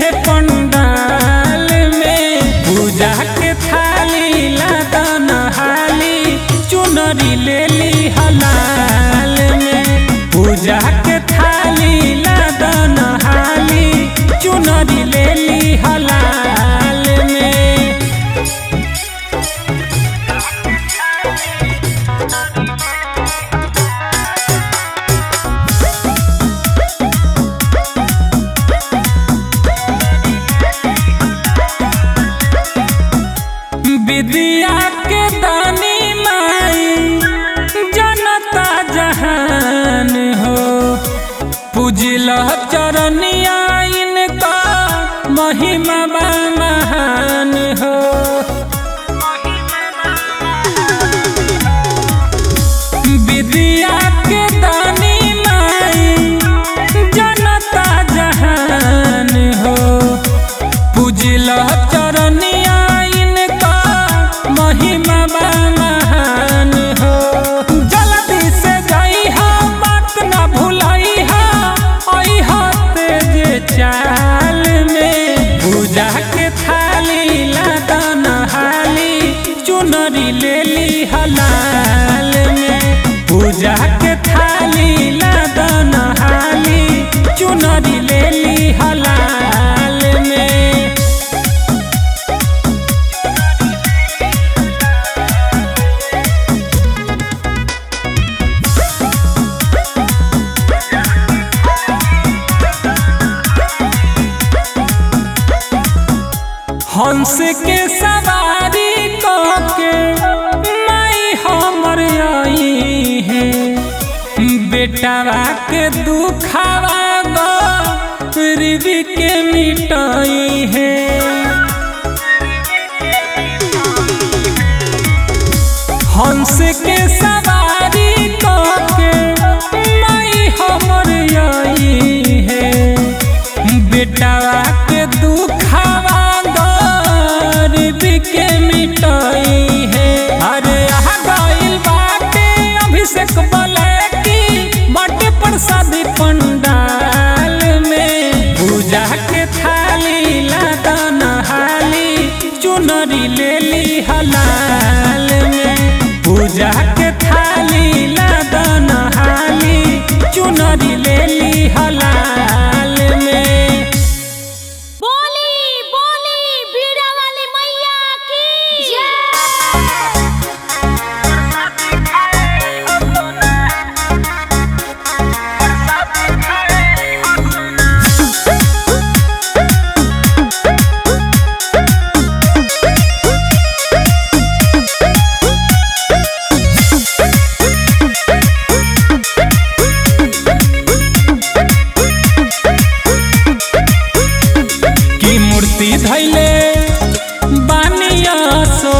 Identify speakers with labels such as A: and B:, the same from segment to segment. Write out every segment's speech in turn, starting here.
A: है पंडाल में। पूजा के थाली लादन हाली चुनरी ले ली हलाल में। पूजा के थाली लादन हाली चुनरी ले ली हलाल में। विद्या के दानी माई जनता जहान हो। पूजिल चरनिया इनका महिमा बा महान हो। विद्या के दानी माई जनता जहान हो। पूजिल चरनिया महिमा बा महान हो। जल्दी से जाई हा बात न भूलई हा आई हा तेज चाल में। पूजा के थाली लादन हाली चुनरी ले ली हलाल में। पूजा के थाली लादन हाली चुनरी ले ली हलाल में। हंस के सवारी के माई हमर आई है। बेटावा के दुखावा गरीब के मिटाई है। हंस के सवारी के माई हमर आई है। बेटावा के दुखावा के मिटाई है। अरे आ गइल बाटे अभिषेक बलैकी बाटे प्रसादी पंडाल में। पूजा के थाली लादन हाली चुनरी ले ली हलाल में। पूजा के थाली लादन हाली चुनरी ले ली हलाल में। धैले बानिया सो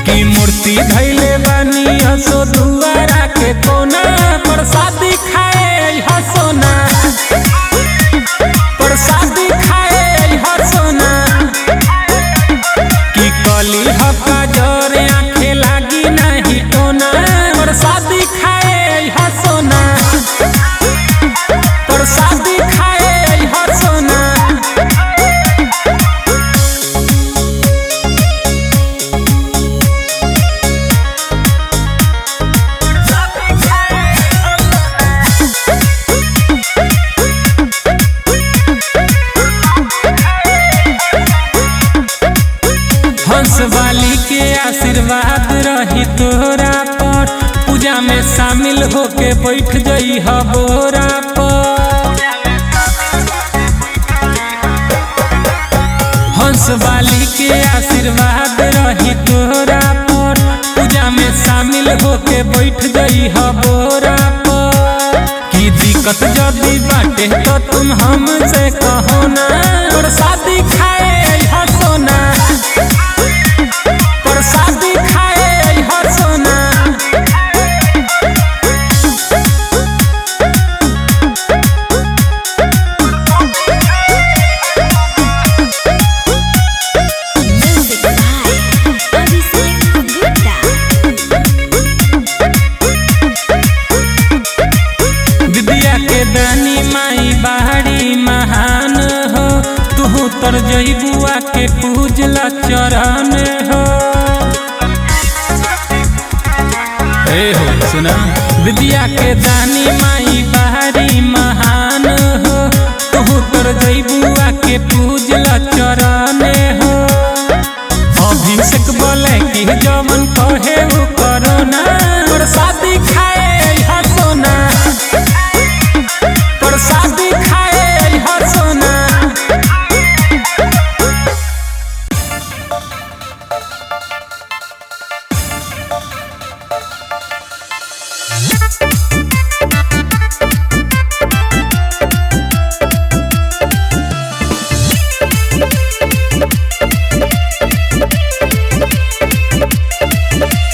A: की मूर्ति धैले बानिया सो। दुआरा के कोना प्रसादी खाए हसोना। प्रसादी खाए हसोना की कली हका जर आँखें लागी नहीं टोना। प्रसादी खाए हसोना। प्रसादी खाए हसोना। हंस वाली के आशीर्वाद रही तोरा पर। पूजा में शामिल होके बैठ गई हा बोरा पर। हंस वाली के आशीर्वाद रही तोरा पर। पूजा में शामिल होके बैठ गई हा बोरा पर। की दिक्कत जदी बाटे तो तुम हमसे कहो ना। प्रसादी खाए हसोना। प्रसादी खाए हसोना। विद्या विद्या के दानी माई बाहरी महान हो, तू तर जइबुआ के पूजला चरण हो। हो सुना, विद्या के दानी माई बाहरी महान हो, तू तर जइबुआ के पूजला चरण हो। अभिषेक बोले कि जमन कहे वो करो ना, प्रसादी खाए हा सोना, प्रसादी खाए हा सोना।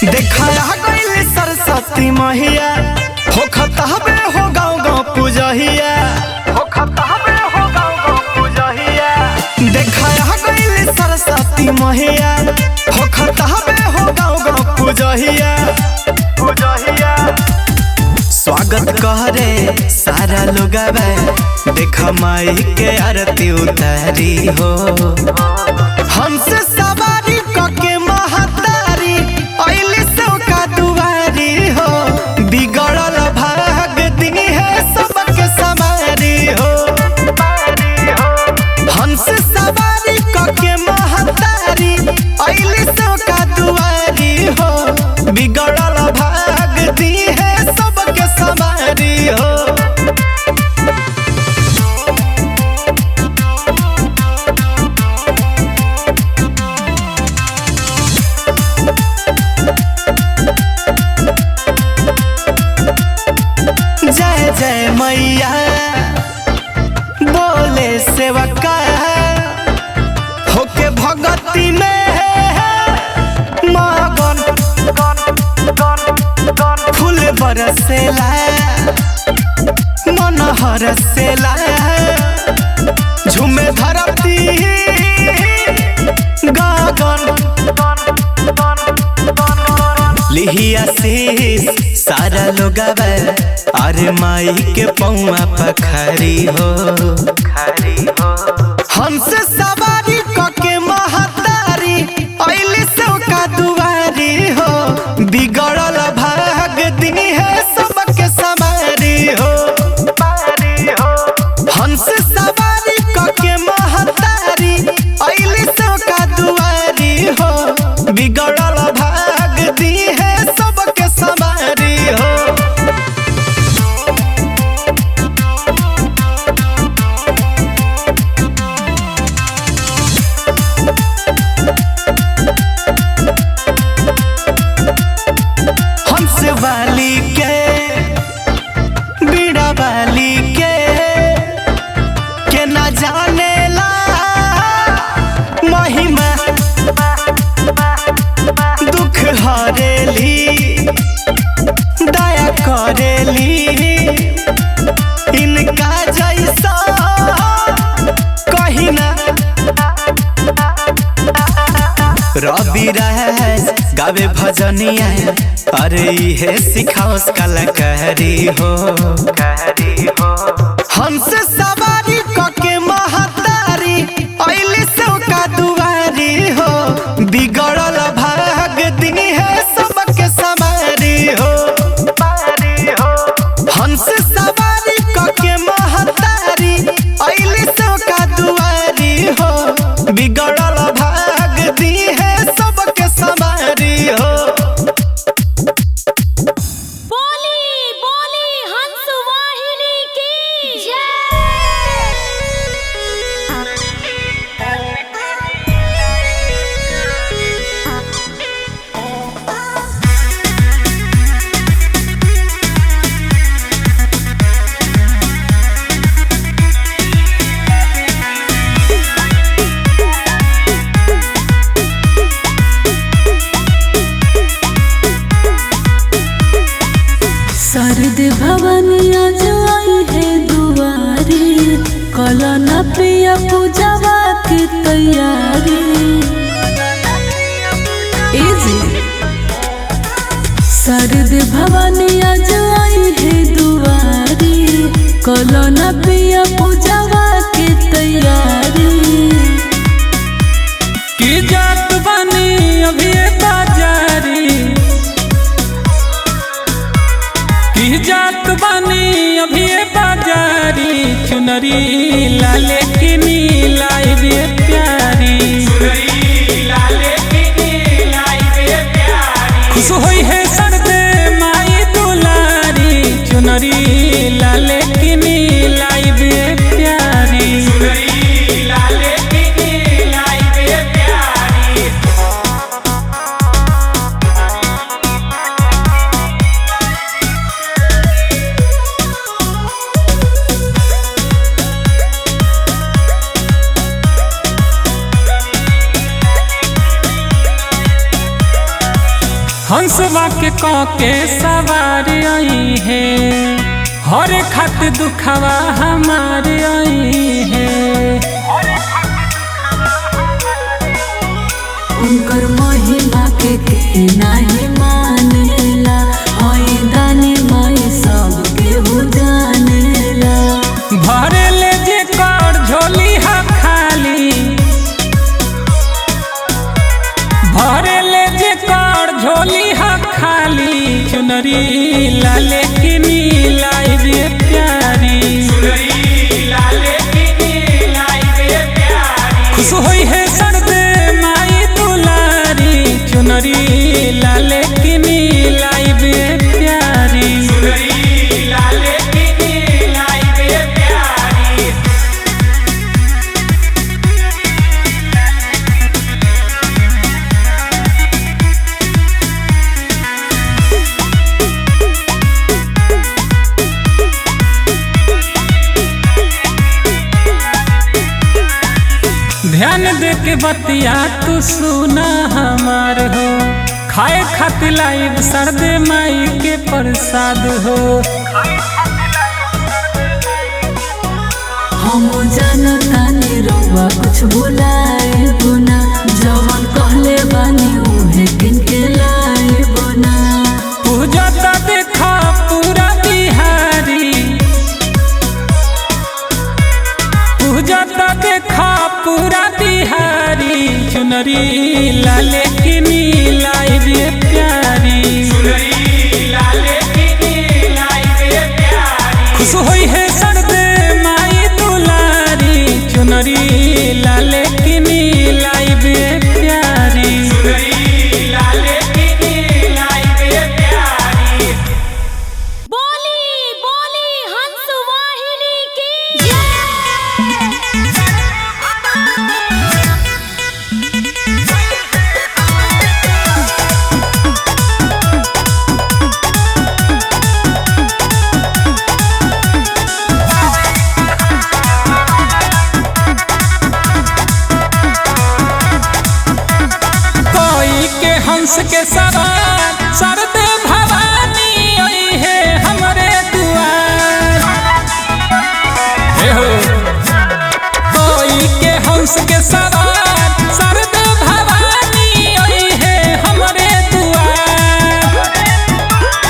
B: देखाया गइल सरस्वती मैया हो खतहबे हो गाँव गाँव पूजहिया, हो खतहबे हो गाँव गाँव पूजहिया। देखाया गइल सरस्वती मैया हो खतहबे हो गाँव गाँव पूजहिया, पूजहिया। स्वागत करे सारा लोग देख माई के आरती उतारी हो। हंस सवारी कके महतारी अइली सौका दुआरी हो, बिगड़ल भाग दी है सबके समारी हो। हंस सवारी कके महतारी अइली सौका दुआरी हो, बिगड़ल भाग दी है सबके समारी हो। जय जय मैया बोले सेवका होके भगती में मगन, फूल बरसेला मन हरसेला, झूमे धरती गगन। लिहिया शीश सारा लोग अरे माई के पौआ पखारी हो, खारी हो। हंस सवारी कके महतारी अइली सौका दुआरी हो, बिगड़ल भाग दी है सबके समारी हो। हंस सवारी कके महतारी अइली सौका दुआरी हो, बिगड़ल भाग दी है सबके समारी हो। हंस वाली के बीड़ा वाली के न जानेला महिमा, दुख हरेली दया करेली, इनका जैसा कहीं ना। रवि राज गावे भजनिया अरे ये सिखाओस कलाकारी हो, कहरी हो। हंस सवारी कके महतारी अइली सौका दुआरी हो, बिगड़ल भाग दी है सबके समारी हो। हंस सवारी कके महतारी अइली सौका दुआरी हो, बिगड़ल भाग दी है सबके समारी हो।
C: शारद भवानिया जो आई है दुआरी, कलन पिया पूजवा की तैयारी। शारद भवानिया जो आई है दुआरी, कलो न पिया पूजावा के तैयारी
A: की जात बनी अभी बाजारी की जात बनी अभी बाजारी चुनरी लाले की नीलाई बे प्यारी खुश होई है सर्दे माई दुलारी चुनरी लाले की नीलाई बे प्यारी हंसवा के कौके सवार आई है हर खत दुखवा हमारे आई है
C: उनकर महिमा के नाही मानेला होई दानी माई सब केहू जानेला
A: भरे ले जे कर झोली हा खाली भरे ले जे कर झोली हा खाली चुनरी लाले की नीलाई बे प्यारी खुश होई है सर्दे माई दुलारी चुनरी लाले की नीलाई बे प्यारी ध्यान दे के बतिया तू सुना हमार हो खाए खातिर लाइब सर्दे माई के प्रसाद हो
C: हम जानता नहीं रउआ कुछ बुलाए बुना जवन कहले बानी उहे किनके लाए बुना
A: पूजा तो देखा पूरा बिहारी पूजा तो देखा पूरा बिहारी चुनरी लाले की नीलाई बे प्यारी खुश होई है सर्दे माई दुलारी चुनरी लाले की नीलाई बे प्यारी
D: बोली बोली हंस वाहिनी की जय।
A: कोई के हंस के सवार सरदे भवानी आई है हमरे दुआर हे हो कोई के हंस के सवार सरदे भवानी आई है हमरे दुआर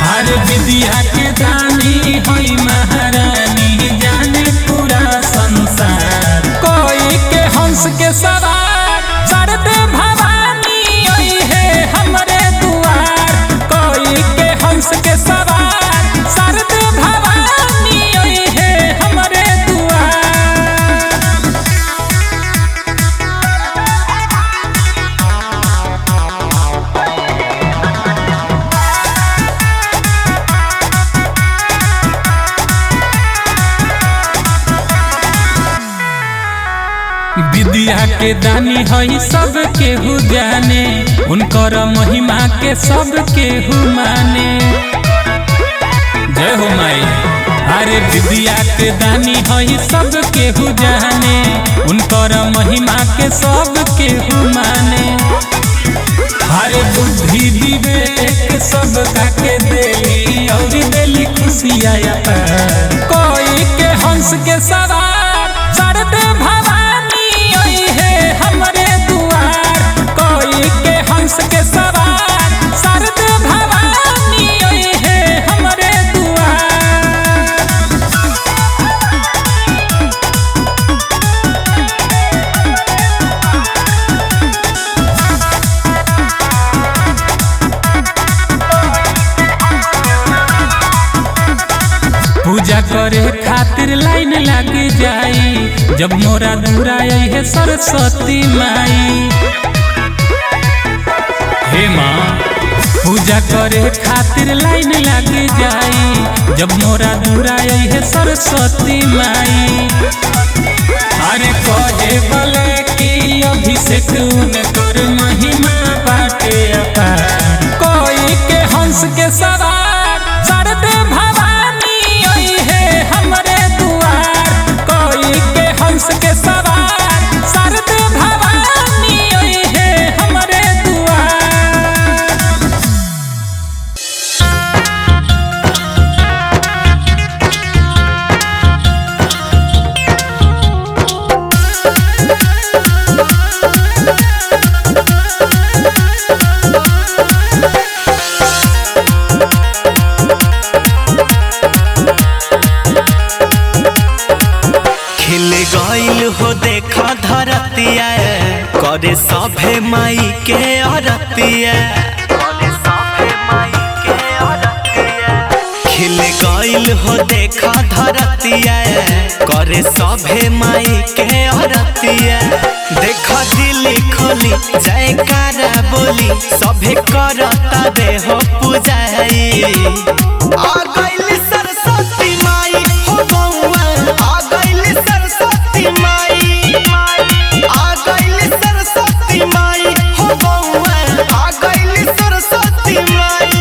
A: हर विद्या के दानी होई महारानी जाने पूरा संसार कोई के हंस के सवार सरदे भवानी आई है हमरे दुआर कोई के हंस के सवार सरदे भवानी आई है हमरे दुआर विद्या के दानी हई सब केहू जाने उनकर महिमा के सब केहू माने जय हो माई अरे विद्या के दानी हई सब केहू जाने उनकर महिमा के सब केहू माने हरे बुद्धि विवेक सब के देली और देली खुशियाँ कोई के हंस के सवार सरदे भवानी आई है हमरे दुआर कोई के हंस के सवार सरदे भवानी आई है हमरे दुआर लाइन लग जाई जब मोरा दूरा है सरस्वती माई। हे माँ पूजा करे खातिर लाइन लग जाई जब मोरा दूरा है सरस्वती माई। अरे कहे बले की अभिषेक उनकर महिमा बाटे अपार। कोई के हंस के सवार सरदे भवानी आई है हमरे दुआर। कोई के हंस के सवार सरदे भवानी आई है हमरे दुआर।
B: खिल गइल हो देखा धरतिया करे सभे माई के अरतिया। खिल गइल हो देखा धरतिया करे सभे माई के अरतिया। देखा दिल खोली जयकारा बोली सभे करता देहो पूजाई। आ गइल सरस्वती माई हो बउआ आ गइल सरस्वती माई। आ गइल सरस्वती माई हो बउआ आ गइल सरस्वती माई।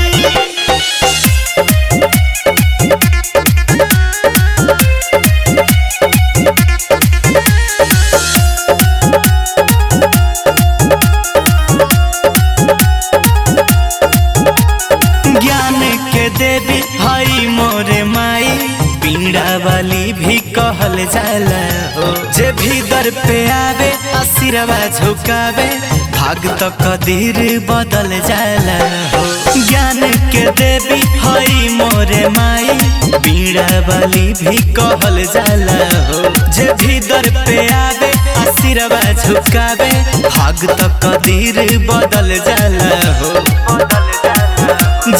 B: ज्ञान के देवी हई मोरे माई पीड़ा वाली भी कहल जाला हो। जे भी दर पे आवे आशीर्वाद झुकावे भाग तो कदीर बदल जाला हो। ज्ञान के देवी हई मोरे माई पीड़ा वाली भी कहल जाला हो। जे भी दर पे आवे आशीर्वाद झुकावे भाग तो कदीर बदल जाला हो।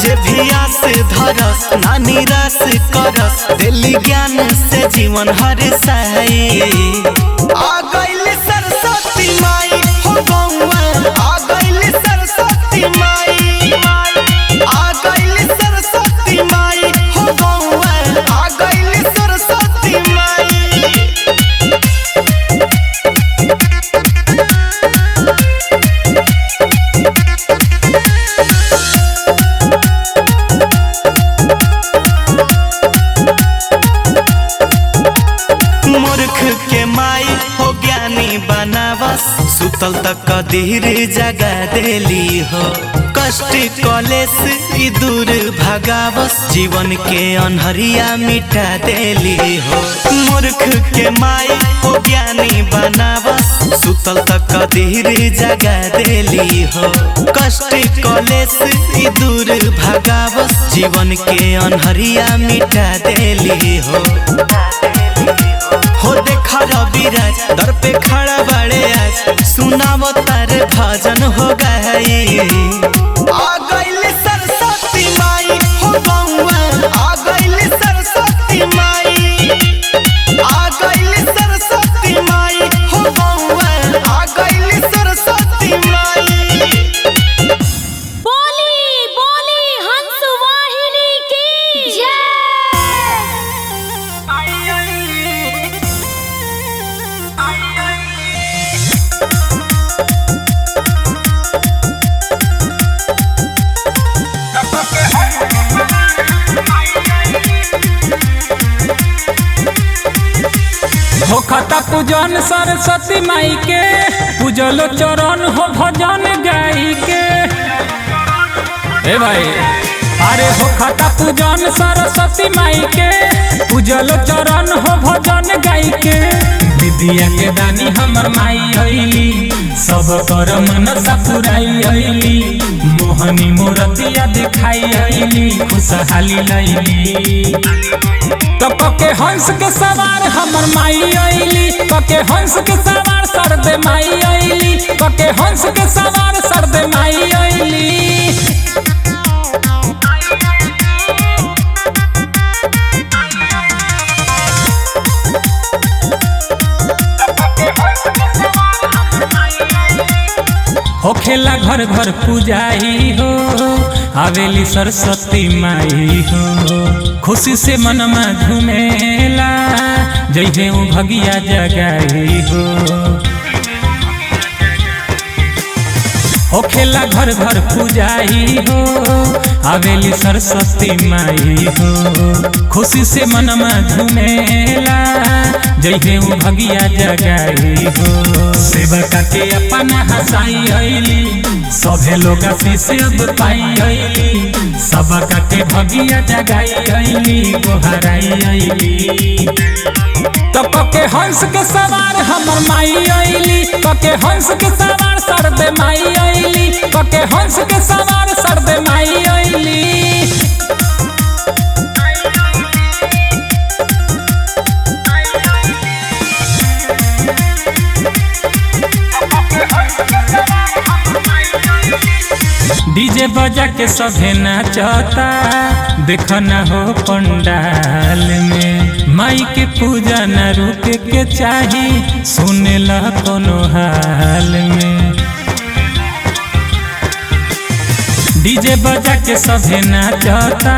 B: जे भी आस धरस ना निराश करस दिल ज्ञान से जीवन हर साई। आ गइल सरस्वती माई हो बउआ आ गइल सरस्वती माई। आ गइल सरस्वती माई हो बउआ आ गइल सरस्वती माई। मूर्ख के माई हो ज्ञानी बनावस सुतल तक कदीर जगा देली हो। कष्ट कलेस ई दूर भगावस जीवन के अनहरिया मिटा देली हो। मूर्ख के माई हो ज्ञानी बनावस सुतल तक कदीर जगा देली हो। कष्ट कलेस ई दूर भगावस जीवन के अनहरिया मिटा देली हो। हो देखा रविराज दर पे खड़ा बड़े आज सुनावो तारे भजन हो गई। आ गइल सरस्वती माई हो बउआ आ गइल सरस्वती माई। आ गइल सरस्वती माई हो बउआ आ गइल सरस्वती माई।
D: बोली बोली हंस वाहिनी की जय।
A: होखता पूजन सरस्वती माई के पूजलो चरण हो भजन गाई के। ए भाई अरे होखता पूजन सरस्वती माई के पूजलो चरण हो भजन गाई के। विद्या के दानी हमर माई हईली सब कर मनसा पुराई हईली। मोहनी मूर्तिया दिखाई हईली खुशहाली लईली। तो पके हंस के सवार हमर माई आईली। पके हंस के सवार सरदे माई आईली। पके हंस के सवार सरदे माई आईली। होखेला घर घर पूजाई हो, आवेली सरस्वती माई हो। खुशी से मनमा झूमेला, जइहे उ भगिया जगाई हो। होखेला घर घर पूजाई हो, आवेली सरस्वती माई हो। खुशी से मनमा झूमेला, जइहे उ भगिया जगाई हो। सेवका के अपना हंसाई अइली, सभे लोग आशीष अब पाई अइली। सबका के भगिया जगाई अइली, गोहराई अइली। तो पके हंस के सवार हमर माई अइली, पके हंस के सवार सरदे माई अइली, पके हंस के सवार सरदे माई अइली। डीजे बजा के सभे नाचता, देख न हो पंडाल में। माई के पूजा न रुके के चाही, सुने ला कोनो हाल में। डीजे बजा के सभे नाचता,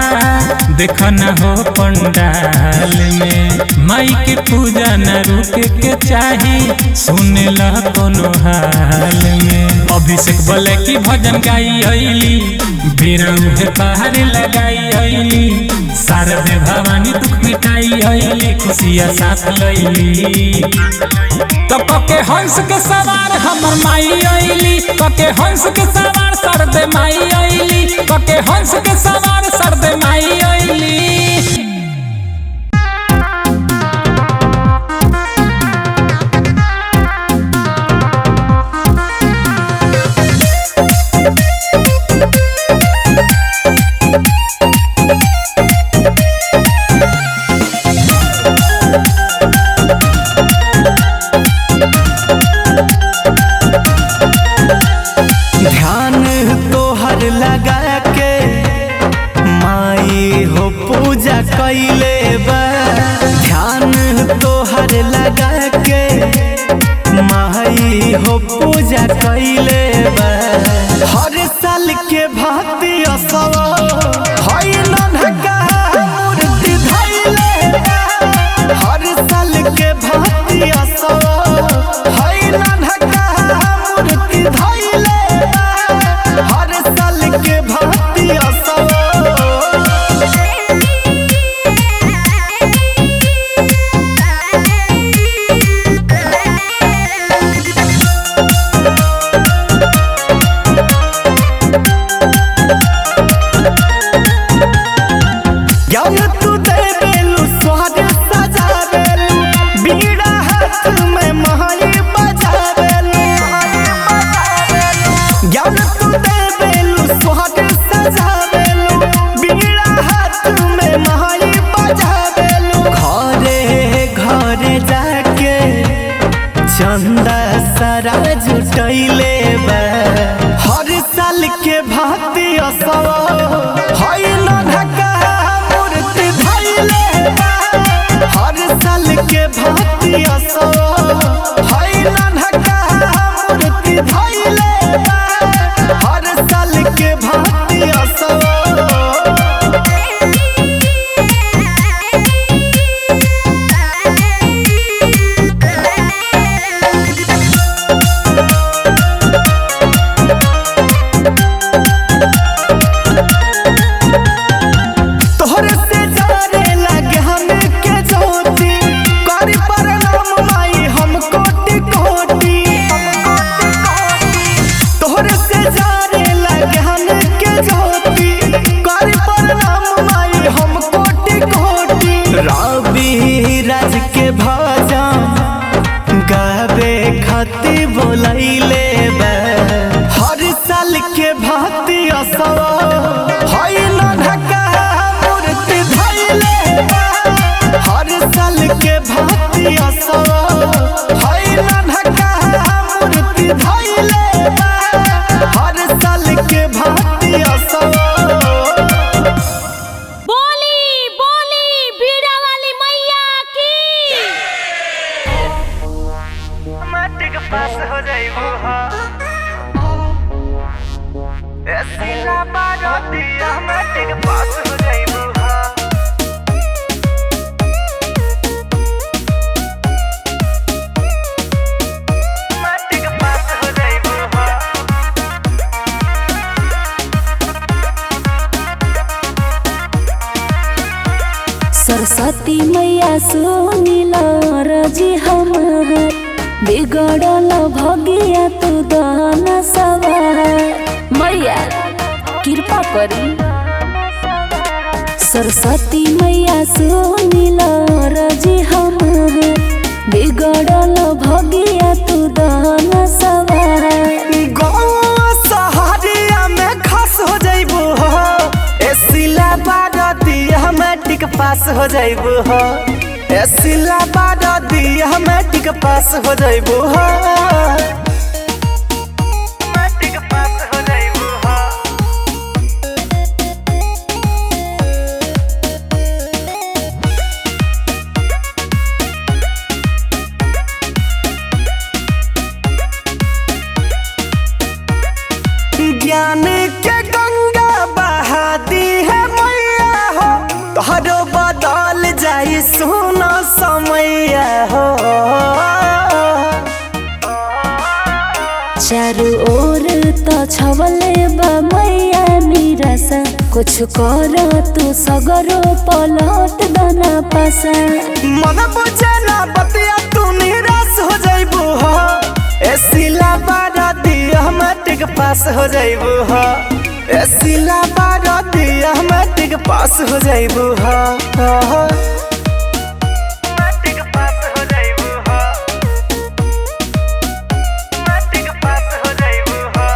A: देख न हो पंडाल में। माई के पूजा न रुके के चाही, सुने ला कोनो हाल में। अभिषेक बोले की भजन गाई अइली, बिरौहे पहाड़ लगाई अइली। शारदे भवानी दुख मिटाई अइली, खुशिया साथ लइली। तो पके हंस के सवार हमर माई अइली, पके हंस के सवार सरदे माई अइली, पके हंस के सवार सरदे माई अइली।
B: ध्यान तोहर लगा के माई हो पूजा कैले बा। ध्यान तोहर लगा के माई हो पूजा कैले बा। हर साल के भांति असव हई नन्हका मूर्ति धइले बा। हर साल के भांति असव हई नन्हका मूर्ति धइले बा। हर साल के भांति असव ज्ञान तू देवेलु स्वाद सजावेलु, बीड़ा हाथ में महरी बजावेलु। ज्ञान तू देवेलु स्वाद सजावेलु, बीड़ा हाथ में महरी बजावेलु। घरे घरे जाके चंदा सारा जुटैले बा। हर साल के भांति असव हई नन्हका मूर्ति धइले बा। हर साल के भांति असव हई नन्हका मूर्ति धइले बा। हर साल के भांति असव तोहरे से जाने लगे हमें के ज्योति, करी प्रणाम माई हम कोटि कोटि। तोहरे से जाने लगे हमें के ज्योति, करी प्रणाम माई हम कोटि कोटि। रवि राज के भजन गावे खातिर बोलैले बा। हर साल के भांति असव हई नन्हका मूर्ति धइले बा। हर साल के भांति असव हई नन्हका मूर्ति धइले बा। हर साल के भांति असव
D: बोली बोली बीड़ा वाली मैया की।
B: माटी के पास हो जाइबो। ऐसिला बारातिया मैट्रिक पास हो जाइबू हा मैट्रिक पास हो जाइबू हा
C: सरस्वती मैया सुनिल रजी हमार बिगड़ल भगिया तू दहन सवार मैया कृपा करी। सरस्वती मैया सुनिल रजी हमार बिगड़ल भगिया तू दहन सवार
B: सहारिया में खास हो जाइबू हो एसिला बारातिया मैट्रिक पास हो जाइबू हो एसिला बारातिया मैट्रिक पास हो जाइबू हो मैट्रिक पास हो जाइबू हो ज्ञान के गंगा बहा दी है मैया हो तोहरो बदल जाई सोना समैया हो
C: चारू ओर तो छवले बा मैया निराशा कुछ कर तू सगरो पलट दना पासा
B: मन बुझे ना बतिया तू निराश हो जाइबू हो एसिला बारातिया मैट्रिक पास हो जाइबू हो एसिला बारातिया मैट्रिक पास हो जाइबू हो मैट्रिक पास हो जाइबू हो मैट्रिक पास हो जाइबू हो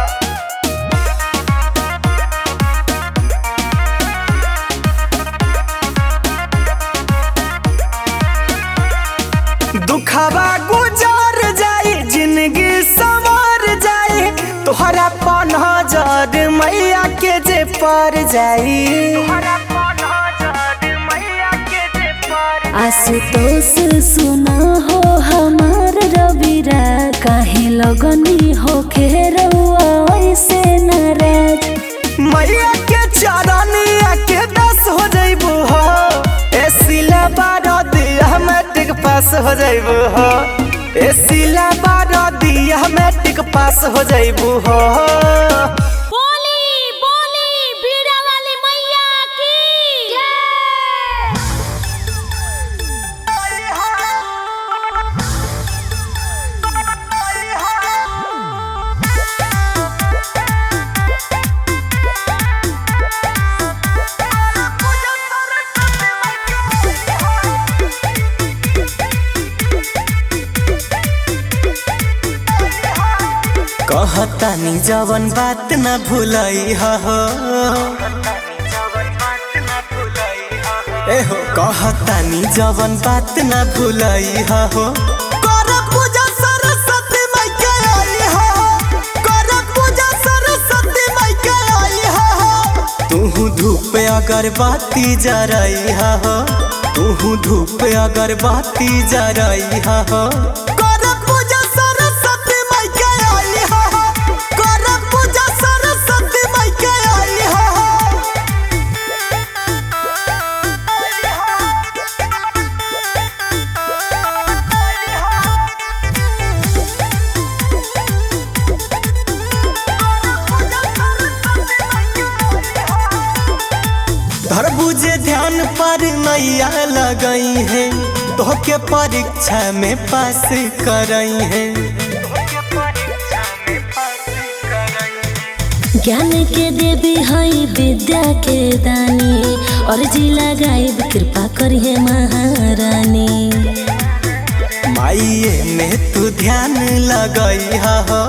B: दुखवा गुजर जाई जिंदगी संवर जाई तोहरा पनहजर मैया के जे पर जाई
C: आशुतोष सुना हो हमार रविरा काहे लगनी हो खेरवा ऐसे नाराज
B: मैया के चरनिया के दस हो जाइबू हो एसिला बारातिया मैट्रिक पास हो जाइबू हो एसिला बारातिया मैट्रिक पास हो जाइबू हो
D: बोली बोली बीड़ा वाली मैया की जय।
B: कहतानी जवन बात न भूलई हो एहो कहतानी जवन बात न भूलई हो कर पूजा सरस्वती माई के आई हो कर पूजा सरस्वती माई के आई हो तू धूप अगरबत्ती जरई हो तू धूप अगरबत्ती जरई हो कर पूजा सरस्वती माई के आई हो कर पूजा सरस्वती माई के आई हो तरबूजे ध्यान पर नैया लगई है तोहके परीक्षा में पास करई है
C: ज्ञान के देवी हई विद्या के दानी और जी लगाइब कृपा करिए महारानी
B: माइये में तू ध्यान लगई हो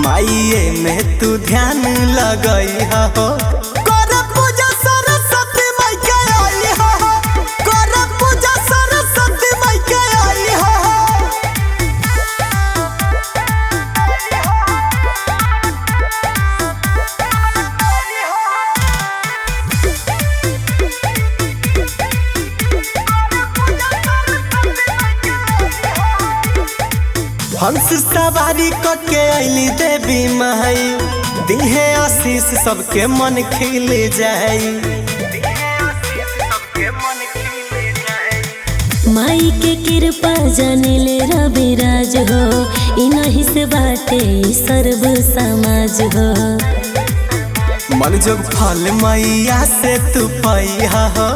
B: माइये में तू ध्यान लगई हो कर पूजा सरस्वती माई के आई हो कर पूजा सरस्वती माई के आई हो हंस सवारी के अली देवी माई दिहे आशीष सबके मन खिल जाई।
D: माई के कृपा जानिले रविराज हो, इनहि से बाटे सर्व समाज हो।
B: मन जोग फल मैया से तू पैहा हो,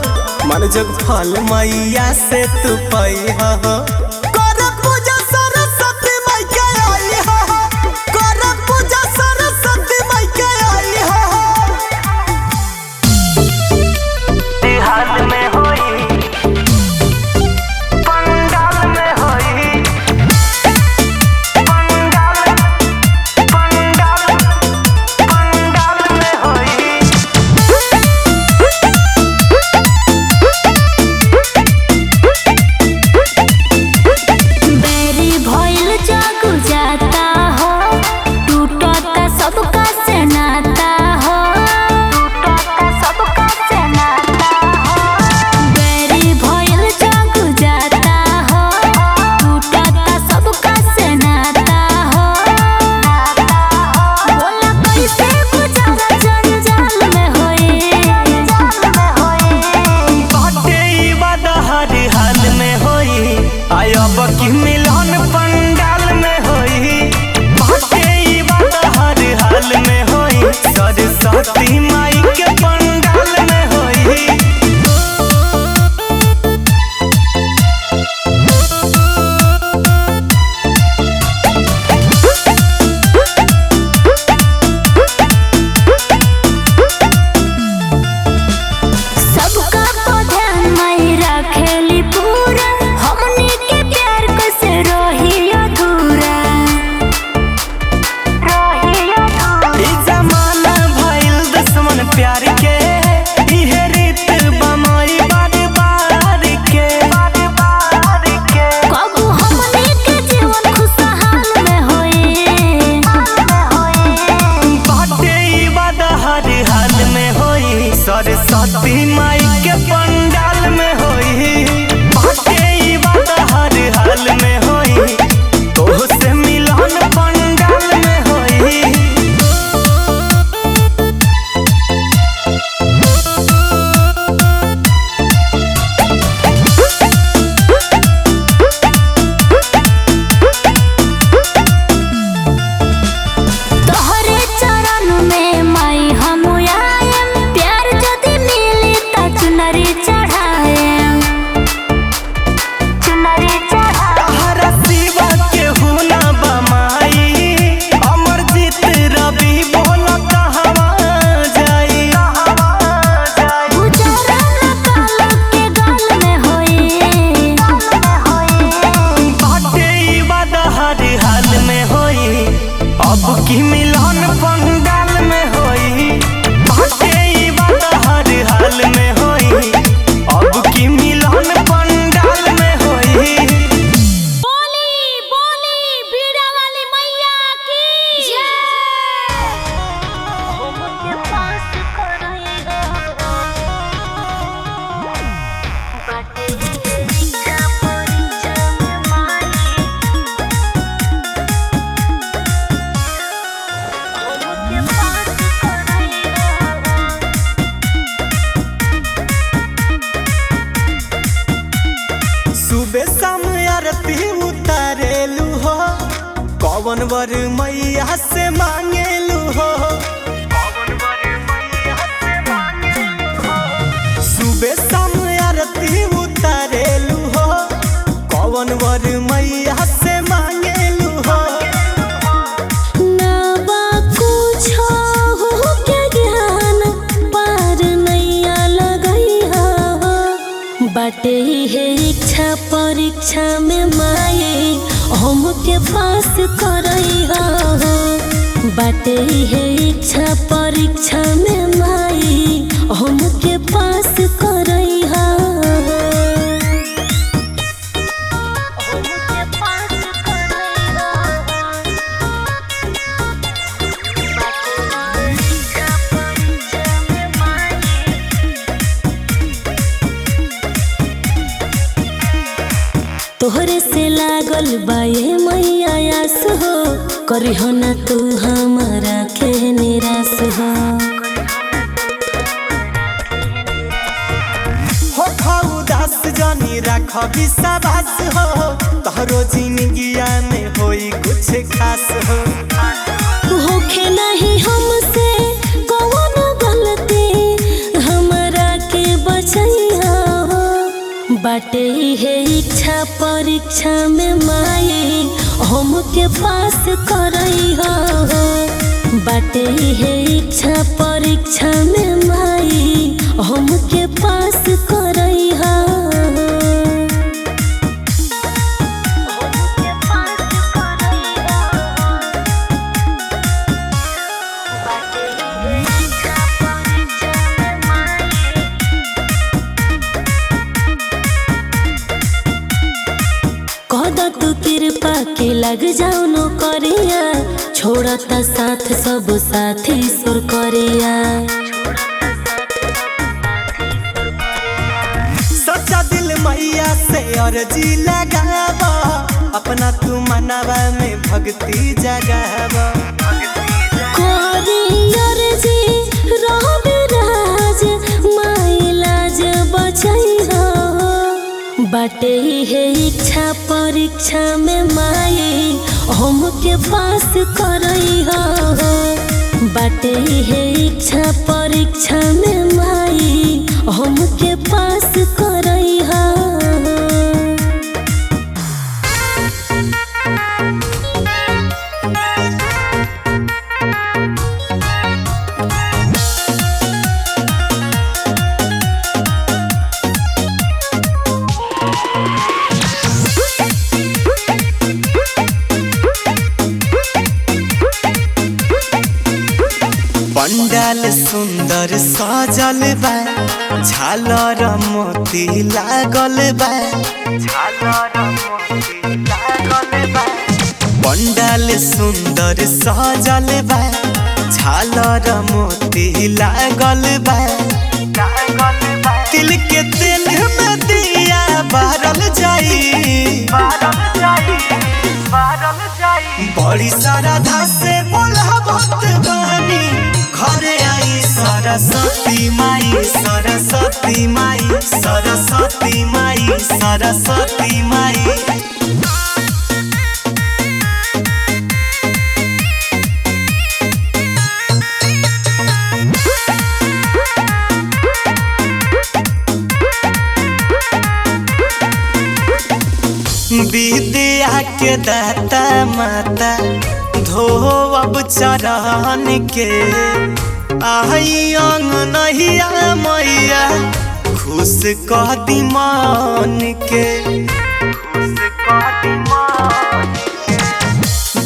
B: मन जोग फल मैया से तू पैहा हो।
E: की मिलन पंडाल में होई, बाटे बात हर हाल में होई, सरस्वती माई के पंडाल में होई।
D: सबका ध्यान माई रखेली पूरा, हमनी के प्यार कैसे रही अधूरा।
E: ई जमाना भइल दुश्मन प्यार के, इहे रीत बमाई बार बार के।
D: कबू हमनी के जीवन खुशहाल में होई,
E: बाटे बात हर हाल में होई, सरस्वती माई के पंडाल में होई, बाटे बात हर हाल में होई, तोह से मिलन पंडाल में होई।
D: तोहरे चरण में माई हम आएम, प्यार जदी मिली त चुनरी चढ़ाएम।
E: हरा शिवा के हुना बमाई, अमरजीत रवि बोला कहवा जाई।
D: गुजरा काल के गाल में होई,
E: बाटे बात हर हाल में होई, अब की मिलन पंडाल में होई, बाटे बात हर हाल में होई, अब की मिलन पंडाल में होई।
D: बोली बोली बीड़ा वाली मैया की जय। हमके पास करैगा बाटे दीक्षा परिचय में माई, हमके पास करैगा।
B: सुबह शाम आरती उतारेलू हो, कौन वर मैया से मांगेलू हो। सुबह शाम आरती उतारेलू हो, कौन वर मैया से मांगेलू हो।
D: नवा कुछो हो के ज्ञान पार नैया लगैहा, बाटे है इच्छा परीक्षा में माई हमके पास करैहा। बाटे है इच्छा परीक्षा में माई हमके पास करैहा। हमके पास करैहा। तोहरे से लागल बाए मैया आस हो, करिहो ना तू हमारा के निराश हो।
E: उदास जानी रख विश्वास हो, तोहरो जिंदगिया में होई कुछ खास हो।
D: होखे नहीं हमसे कौनो गलती, हमरा के बचैया हो। बाटे है इच्छा परीक्षा में माई, हमके पास करैहा हो। बाटे है इच्छा परीक्षा में माई, हमके पास करैहा हो। कदा तू कृपा के लग जाओ नौकरिया, छोड़ता साथ सब साथी सुर करिया।
E: सच्चा दिल मैया से अर्जी लगावा, अपना तू मनवा में भक्ति जगावा।
D: अर्जी रहबे राज, माई लाज बचैहा हो। बाटे है इच्छा परीक्षा में माई, हमके पास करैहा हो। बाटे है इच्छा परीक्षा में माई, हमके पास करैहा हो।
E: पंडाल सुंदर सजल बा, झालर मोती लागल बा। पंडाल सुंदर सजल बा, झालर मोती लागल बा। तिल के तेल में दिया बारल जाई, बड़ी श्रद्धा से बोलावत बानी। घरे आई सरस्वती माई, सरस्वती माई, सरस्वती माई, सरस्वती माई। विद्या के दाता माता, धोवब चरण के। आई अंगनहिया मैया, खुश कह दी मन के।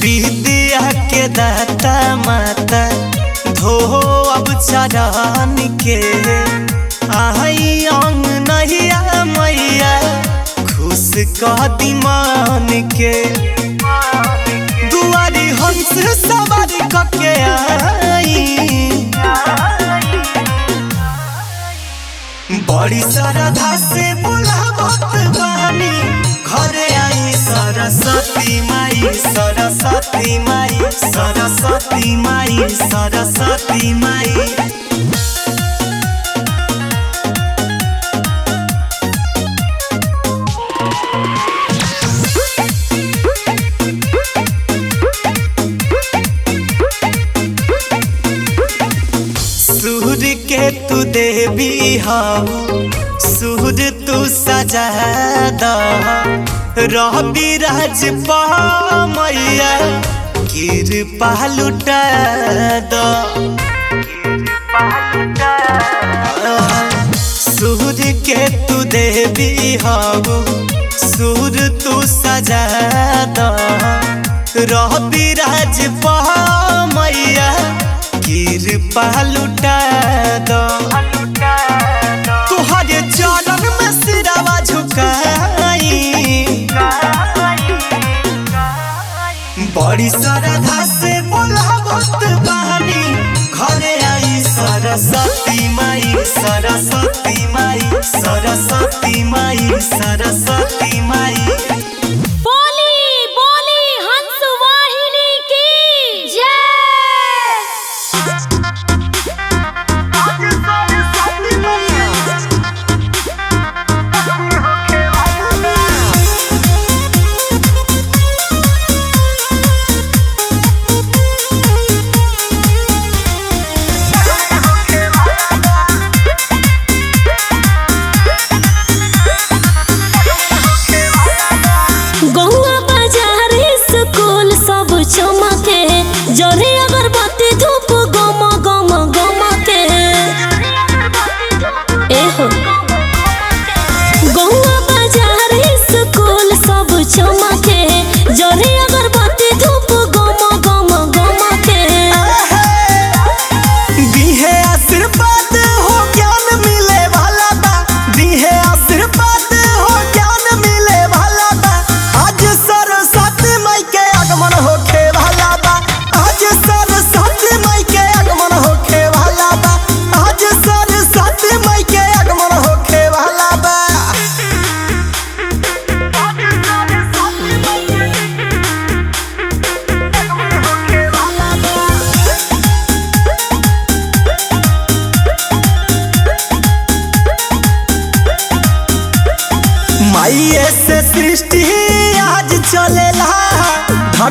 E: विद्या के दाता माता, धोवब चरण के। आई अंगनहिया मैया, खुश कह दी मन के। दुआरी हंस सवारी कके आई, बड़ी श्रद्धा से बुलावत बानी। घरे आई सरस्वती माई, सरस्वती माई, सरस्वती माई, सरस्वती माई। सूर्य के तू देवी हो, सूर्य तू सजा द। रवि राज मैया, कृपा लुटा द। सूर्य के तू देवी हो, सूर्य तू सजा द। रवि राज मैया, कृपा लुटा दो। तुहरे चरण में सिरावा झुकाई, बड़ी श्रद्धा से बोलावत बानी। घरे आई सरस्वती माई, सरस्वती माई, सरस्वती माई, सरस्वती माई।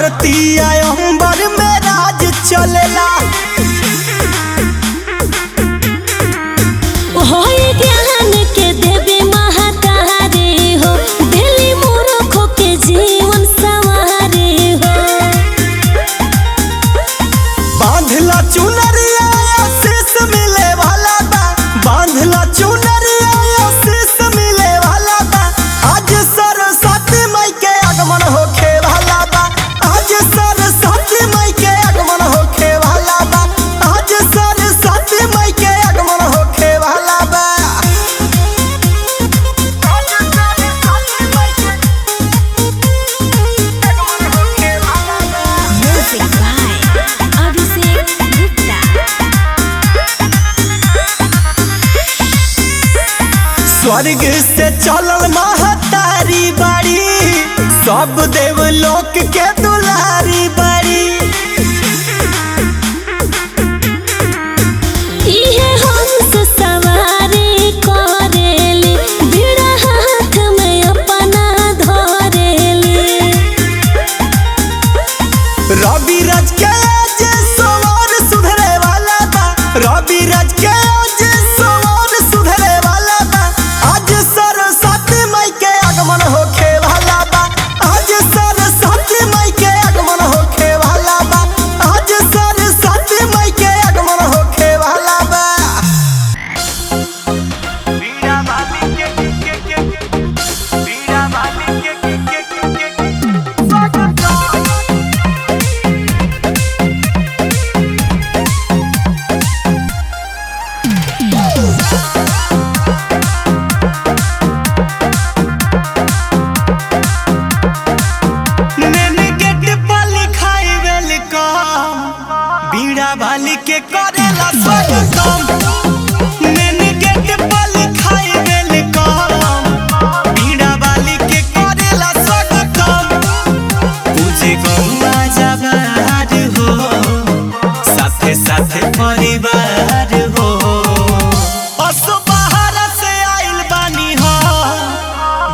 E: धरती अंबर में राज चलेला।
D: होए ज्ञान के देवी महातारे हो, दिली मूर्खों के जीवन संवारे हो।
E: बांधला चुनरिया आशीष मिले वाला बा, बांधला चुनरिया आशीष मिले वाला बा। आज सरस्वती माई के आगमन होखे वाला बा, आज सरस्वती माई के आगमन होखे वाला बा, आज सरस्वती माई के आगमन होखे वाला बा।
D: Music by Abhishek Gupta।
E: स्वर्ग से चलल महतारी बाड़ी, सब देवलोक के दुलारी बाड़ी।
D: इहे हंस सवारी करेली, बीड़ा हाथ में अपना धरेली।
E: रवि राज के आज सवार सुधरे वाला बा, रवि राज के आज सवार सुधरे वाला बा। आज सरस्वती माई के आगमन होखे वाला बा, आज सरस्वती माई के आगमन होखे वाला बा, आज सरस्वती माई के आगमन होखे वाला बा। बीड़ा बाली के बीड़ा बाली के बीड़ा बाली के करेला स्वागतम, मैंने गेट पर लिखाई वेलकम। बीड़ा बाली के करेला स्वागतम, पूजे गौवा जवार हो, साथे साथे परिवार हो। असो बाहर से आइल बानी हो,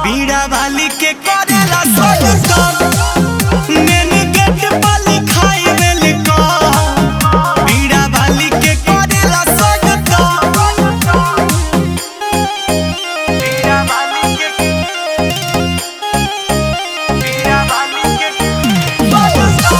E: बीड़ा बाली के करेला स्वागतम, मैंने गेट पर लिखाई वेलकम। बीड़ा बाली के करेला स्वागतम, बीड़ा बाली के स्वागतम।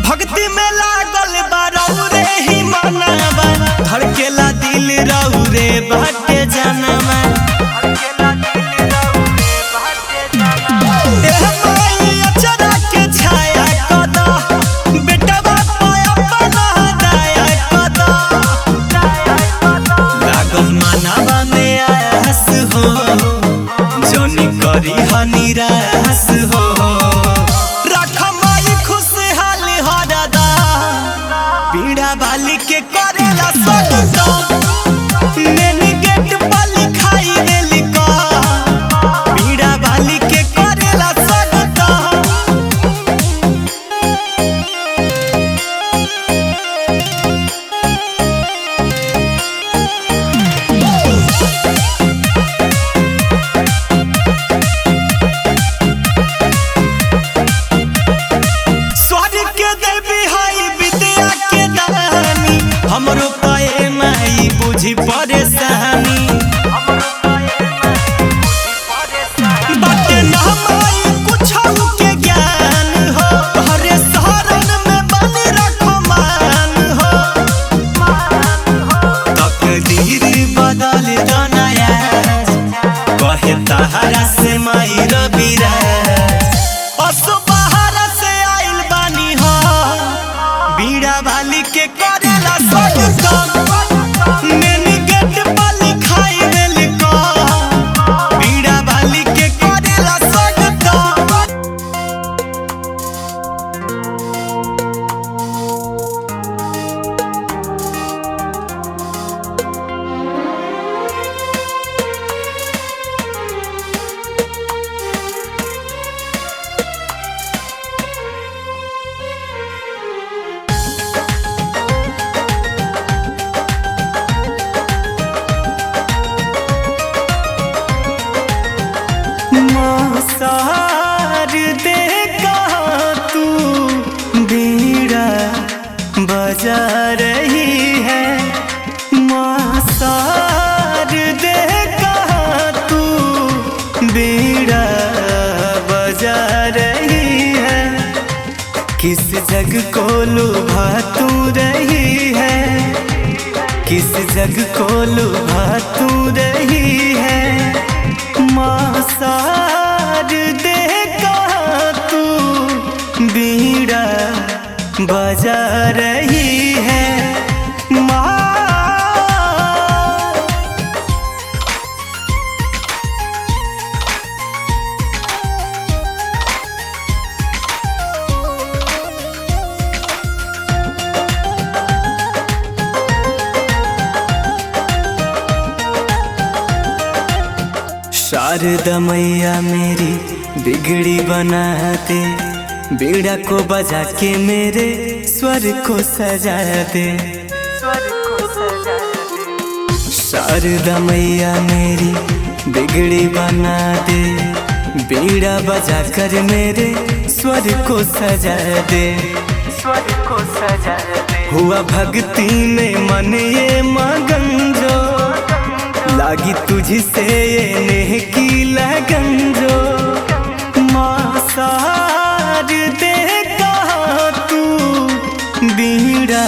E: भक्ति में लागल बा रौरे ही मनावा, धड़केला दिल रौरे बाटे जानवा। एह माई अचरा के छाया कदा, बेटवा पाया बना दया कदा। लागल मानवा में आस हो, जोनी करी ह निराश हो। रख माई खुशहाल हरदा, बीड़ा बाली के करेला स्वागतम, मैंने गेट पर लिखाई वेलकम। बीड़ा बाली के करेला स्वागतम। स्वर्ग के देवी हई विद्या के दानी, हमरो पाए माई बुझी परेशानी। बाटे ना माई कुछ के ज्ञान हो, हरे शरण में बनी रखो मान हो। तकदीर बदल दनाया, कहे तहरा से माई रविराज। असो बाहर से आइल बानी हो, बीड़ा बाली के करेला स्वागतम, मैंने गेट पर लिखाई
B: बजा रही है। माँ शारदे कहाँ तू बीड़ा बजा रही है। किस जग को लुभा तू रही है, किस जग को लुभा तू रही है। माँ शारदे कहाँ तू बीड़ा बजा रही है। माँ शारदा मैया मेरी बिगड़ी बना दे, बीड़ा को बजा के मेरे स्वर को सजा दे। शारदा मैया मेरी बिगड़ी बना दे, बीड़ा बजा कर मेरे स्वर को सजा दे। हुआ भक्ति में मन ये मगन जो, लागी तुझसे ये नेह की लगन जो। माँ शारदे कहाँ तू बीड़ा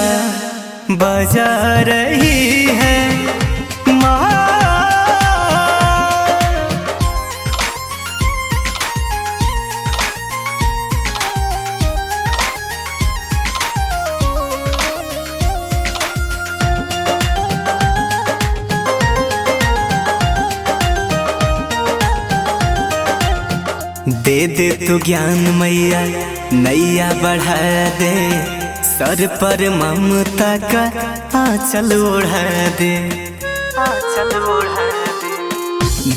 B: बजा रही है। माँ दे दे तू ज्ञान मैया, नैया बढ़ा दे। सर पर ममता का आंचल ओढ़ा दे।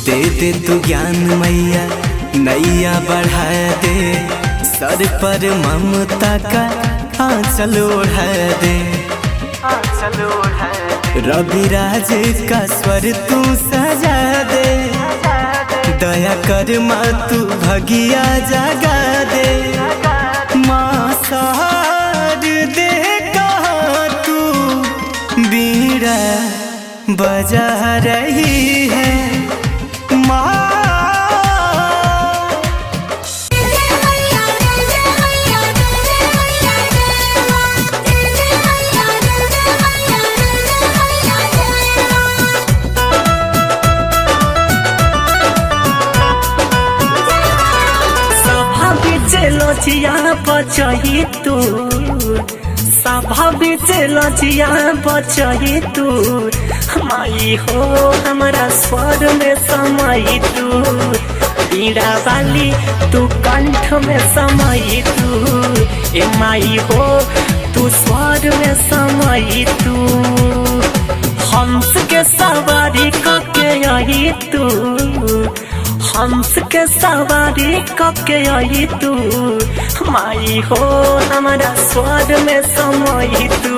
B: दे दे तू ज्ञान मैया, नैया बढ़ा दे। सर पर ममता का आंचल ओढ़ा दे। रविराज का स्वर तू सजा दे। दया कर माँ तू भगिया जगा दे। माँ शारदे कहाँ तू बीड़ा बजा रही है। माँ
E: लजिया बचही तू, सभा बीच लजिया बचही तू। माई हो हमारा स्वर में समाई तू, बीड़ा वाली तू कंठ में समाई तू। ए माई हो तू स्वर में समाई तू। हंस के सवारी करके आई तू, हंस के सवारी करके आई तू। माई हो हमारा स्वर में समाई तू।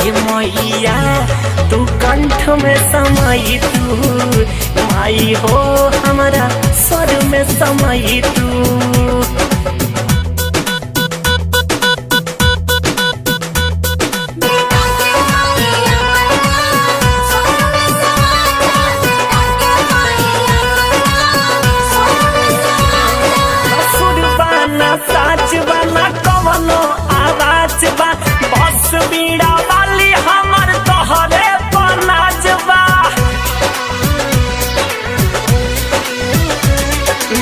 E: ए मैया तू कंठ में समाई तू। माई हो हमारा स्वर में समाई तू। बीड़ा वाली हमर तोहरे पर नाचबा,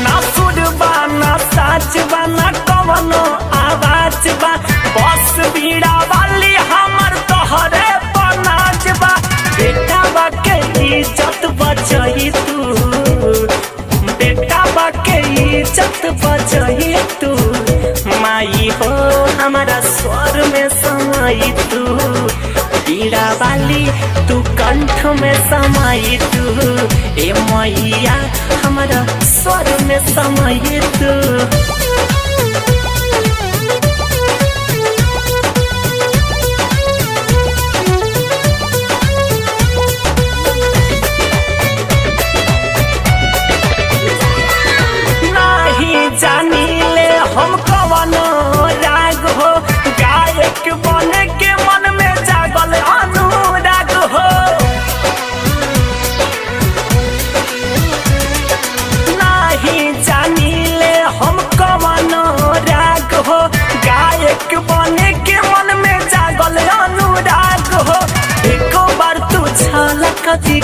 E: ना सुरबा ना साचबा ना कवनो आवाज बा। बस बीड़ा वाली हमर तोहरे पर नाचबा। बेटा बा के इज्जत बचही तू, बेटा बा के इज्जत बचही तू। माई हो हमारा स्वर में समाई तू। बीड़ा वाली तू कंठ में समाई तू। ए मैया हमारा स्वर में समाई तू। जानी ले हम कवनो राग हो, गायक बने के मन में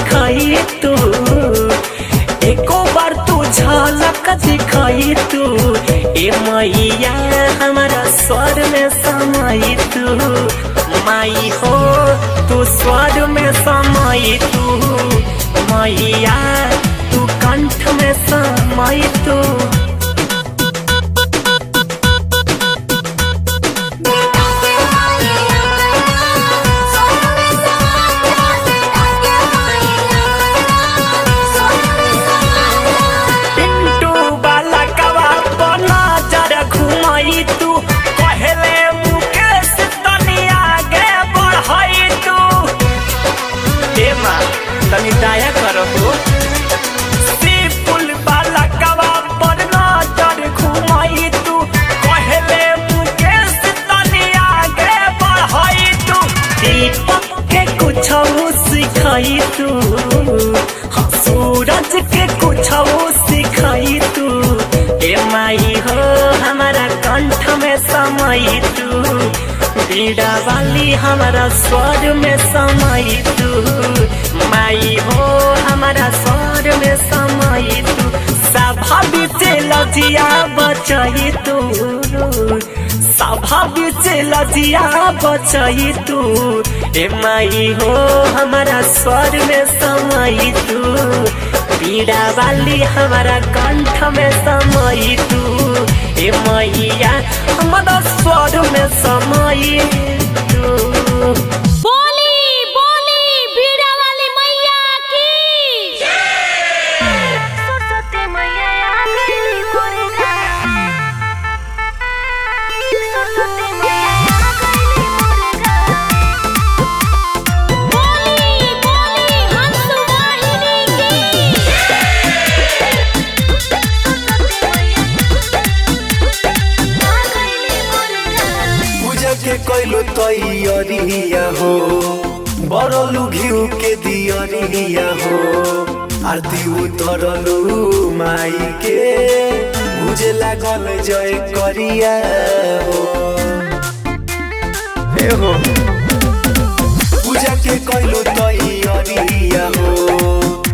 E: दिखाई तू, एको बार तू झलक दिखाई तू। ए मैया हमारा स्वर में समाई तू, माई हो तू स्वर में समाई तू। मैया तू कंठ में समाई तू। तनी दया करो पुल वाला कवा पर नजर घुमाई तू, कहले मुकेश तनी आगे बढ़ाई तू। दीपक के कुछ सिखाई तू, हाँ सूरज के कुछ सिखाई तू। ए माई हो हमारा कंठ में समाई तू, बीड़ा वाली हमारा स्वर में समाई तू। माई हो हमारा स्वर में समाई तू, सभा बीच लजिया बचाई तू, सभा बीच लजिया बचाई तू। ए माई हो हमारा स्वर में समाई तू, बीड़ा वाली हमारा कंठ में समाई तू। ए मैया हमारा स्वर में समाई तू।
B: कैलो तैयारिया हो, बरलू घिउ के दियरिया हो। आरती उतरलू माई के, बुझे लागल जय करिया हो। हे हो पूजा के कैलो तैयारिया हो,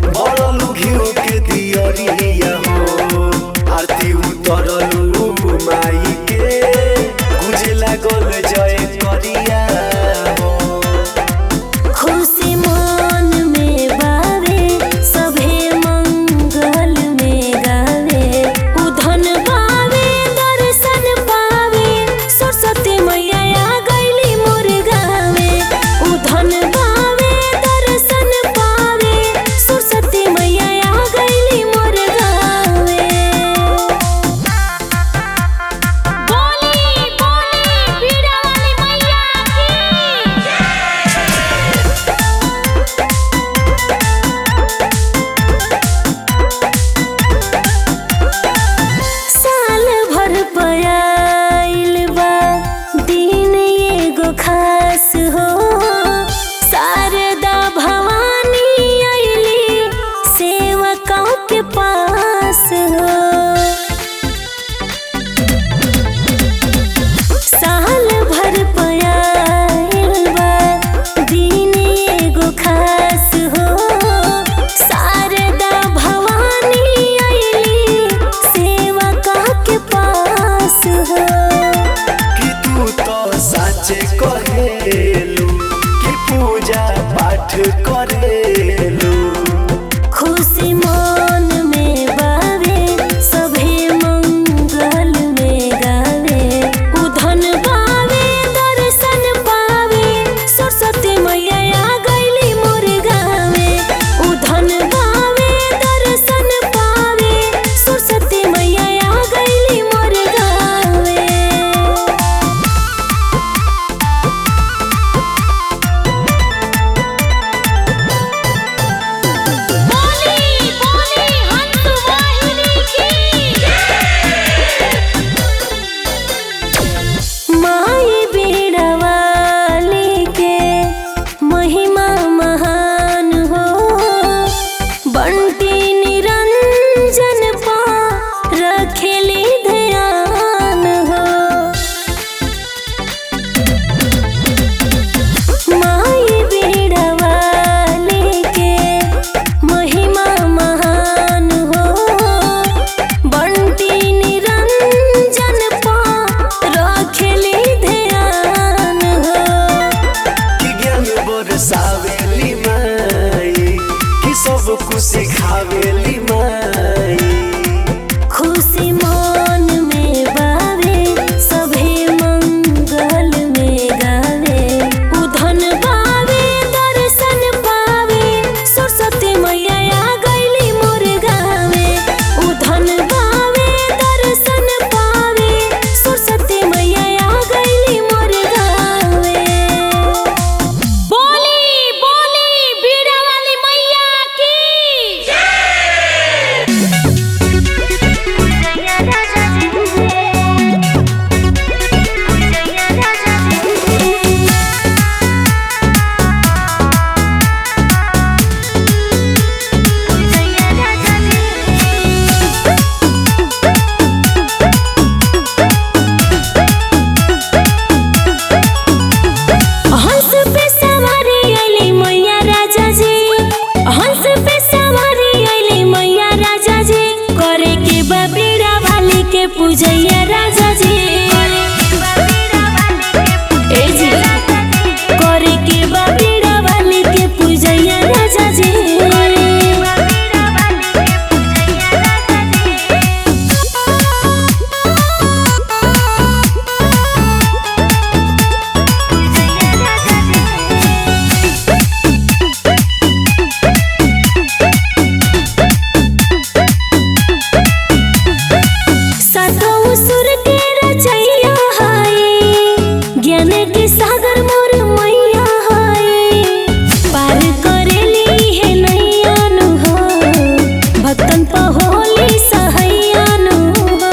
B: बरलू घिउ के दियरिया हो। आरती उतरलू माई के, बुझे लागल जय करिया हो।
D: खुशी मन में बावे सभे मंगल में गावे, उधन पावे दर्शन पावे। सरस्वती मैया आ गईली मोर गावे, उधन पावे दर्शन पावे।
E: सब कुछ सिखावेली माई।
D: खुशी मन में बावे सभे मंगल में गावे उधन पावे दर्शन पावे सरस्वती मैया आ गईली मोर गावे उधन पावे दर्शन पावे सरस्वती मैया आ गईली मोर गावे। बोली बोली बीड़ा वाली मैया की हंस पे सवारी अइली मैया राजा जी हंस पे सवारी अइली मैया राजा जी करे के बा बीड़ा वाली के पूजैया राजा जी ए जी करे के बा बीड़ा वाली के पूजैया राजा जी। सातों सुर के रचैया हाय ज्ञान के सागर मोर मैया हाय पार करेली है नैया नु हो भक्तन पहोली सहैया नु हो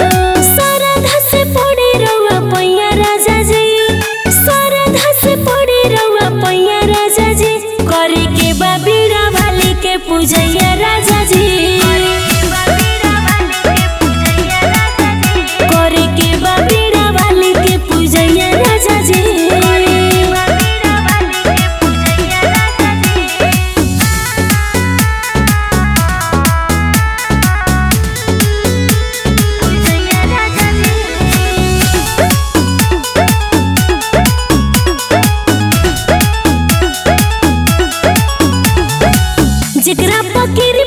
D: सरधा से पड़े रउआ पैया राजा जी सरधा से पड़े रउआ पैया राजा जी करे के बा बीड़ा वाली के पूजैया राजा जी करे के बा बीड़ा वाली के पूजैया राजा जी। जेकरा पकिर